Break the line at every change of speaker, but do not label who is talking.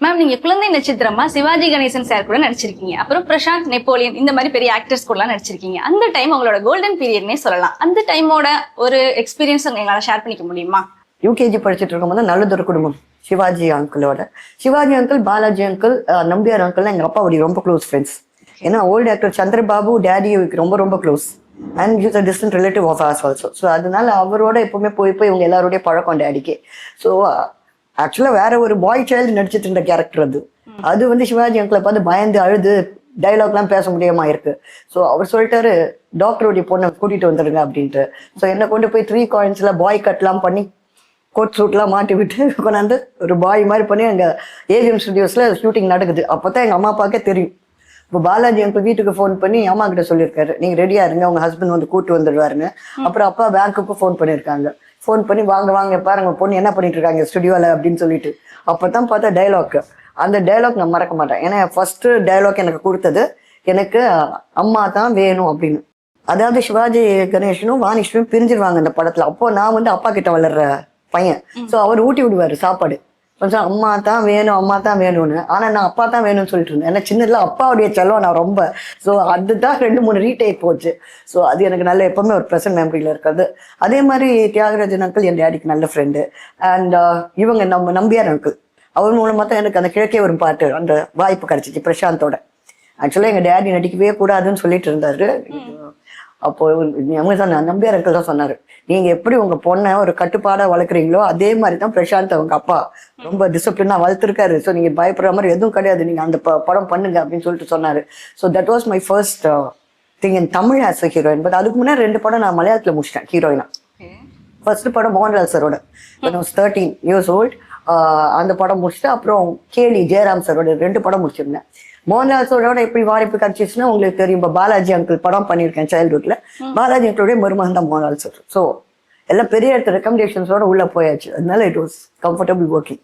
Ma'am நீங்க குழந்தை நட்சத்திரமா Sivaji Ganesan sir கூட நடிச்சிருக்கீங்க, அப்புறம் பிரசாந்த், நெப்போலியன் இந்த மாதிரி பெரிய ஆக்டர்ஸ் கூட நடிச்சிருக்கீங்க. அந்த டைம் உங்களோட கோல்டன் பீரியட்னே சொல்லலாம். அந்த டைமோட ஒரு எக்ஸ்பீரியன்ஸ் எங்களால ஷேர் பண்ணிக்க முடியுமா?
யூகேஜி படிச்சுட்டு இருக்கும்போது நல்லதொரு குடும்பம் சிவாஜி அங்கிளோட. Shivaji uncle, Balaji uncle, Nambiar uncle எங்க அப்பாவுடைய ரொம்ப க்ளோஸ் ஃப்ரெண்ட்ஸ். ஏன்னா ஓல்டு ஆக்டர் சந்திரபாபு டேடி ரொம்ப ரொம்ப close and is a distant relative of us also. So அதனால அவரோட எப்பவுமே போய் இவங்க எல்லாரோடய பழக்கம் டேடிக்கு. ஸோ ஆக்சுவலா வேற ஒரு பாய் சைல்டு நடிச்சிட்டு இருந்த கேரக்டர் அது வந்து சிவாஜி அங்கிளை பார்த்து பயந்து அழுது டைலாக்லாம் பேச முடியாம இருக்கு. ஸோ அவர் சொல்லிட்டாரு டாக்டருடைய பொண்ணை கூட்டிட்டு வந்துடுங்க அப்படின்ட்டு. ஸோ என்னை கொண்டு போய் 3 காயின்ஸ்ல பாய் கட்லாம் பண்ணி கோட் சூட்லாம் மாட்டி விட்டு கொண்டாந்து ஒரு பாய் மாதிரி பண்ணி அங்கே ஏவிஎம் ஸ்டுடியோஸ்ல ஷூட்டிங் நடக்குது. அப்போதான் எங்கள் அம்மா அப்பாக்கே தெரியும். இப்போ பாலாஜி எங்கள் வீட்டுக்கு ஃபோன் பண்ணி அம்மா கிட்ட சொல்லியிருக்காரு, நீங்கள் ரெடியா இருங்க, உங்க ஹஸ்பண்ட் வந்து கூட்டு வந்துடுவாருங்க. அப்புறம் அப்பா பேங்க்குக்கு ஃபோன் பண்ணியிருக்காங்க. ஃபோன் பண்ணி வாங்க பாருங்க பொண்ணு என்ன பண்ணிட்டு இருக்காங்க ஸ்டுடியோவில் அப்படின்னு சொல்லிட்டு. அப்போதான் பார்த்தா டைலாக். அந்த டைலாக் நான் மறக்க மாட்டேன். ஏன்னா ஃபர்ஸ்ட் டைலாக் எனக்கு கொடுத்தது எனக்கு அம்மா தான் வேணும் அப்படின்னு. அதாவது சிவாஜி கணேசனும் வாணிஷ்ணும் பிரிஞ்சிருவாங்க இந்த படத்துல. அப்போ நான் வந்து அப்பா கிட்ட வளர்ற பையன். ஸோ அவர் ஊட்டி விடுவாரு சாப்பாடு. கொஞ்சம் அம்மா தான் வேணும்னு. ஆனா நான் அப்பா தான் வேணும்னு சொல்லிட்டு இருந்தேன். ஏன்னா சின்னதுல அப்பாவுடைய செல்லம் நான் ரொம்ப. ஸோ அதுதான் 2-3 ரீடேக் போச்சு. ஸோ அது எனக்கு நல்ல எப்பவுமே ஒரு ப்ரெசன்ட் மெமரியில இருக்கிறது. அதே மாதிரி தியாகராஜன் அங்கிள் என் டேடிக்கு நல்ல ஃப்ரெண்டு. அண்ட் இவங்க நம்ம நம்பியார் அங்கிள், அவர் மூலமா தான் எனக்கு அந்த கிழக்கே வரும் பாட்டு அந்த வாய்ப்பு கிடைச்சிச்சு பிரசாந்தோட. ஆக்சுவலா எங்க டேடி நடிக்கவே கூடாதுன்னு சொல்லிட்டு இருந்தாரு. அப்போ நம்பியார் அங்கிள் தான் சொன்னாரு, நீங்க எப்படி உங்க பொண்ணை ஒரு கட்டுப்பாடா வளர்க்குறீங்களோ அதே மாதிரி தான் பிரசாந்த் அவங்க அப்பா ரொம்ப டிசிப்ளினா வளர்த்துருக்காரு. ஸோ நீங்க பயப்படுற மாதிரி எதுவும் கிடையாது, நீங்க அந்த படம் பண்ணுங்க அப்படின்னு சொல்லிட்டு சொன்னாரு. So that was my first thing in Tamil as a heroine. But அதுக்கு முன்னாடி 2 படம் நான் மலையாளத்துல முடிச்சிட்டேன் ஹீரோயினா. ஃபர்ஸ்ட் படம் மோகன்லால் சரோட 13 years old. அந்த படம் முடிச்சுட்டு அப்புறம் கேலி ஜெயராம் சரோட 2 படம் முடிச்சிருந்தேன். மோகன்லால் சரோட எப்படி வாய்ப்பு கிடைச்சிச்சுன்னா உங்களுக்கு தெரியும். இப்போ பாலாஜி அங்கிள் படம் பண்ணியிருக்கேன் சைல்ட்ஹுட்ல. பாலாஜி அங்கிளுடைய மருமகன் தான் மோகன்லால் சார். ஸோ எல்லாம் பெரிய இடத்துல ரெக்கமெண்டேஷன்ஸோட உள்ள போயாச்சு. அதனால இட் வாஸ் கம்ஃபர்டபுள் ஒர்க்கிங்.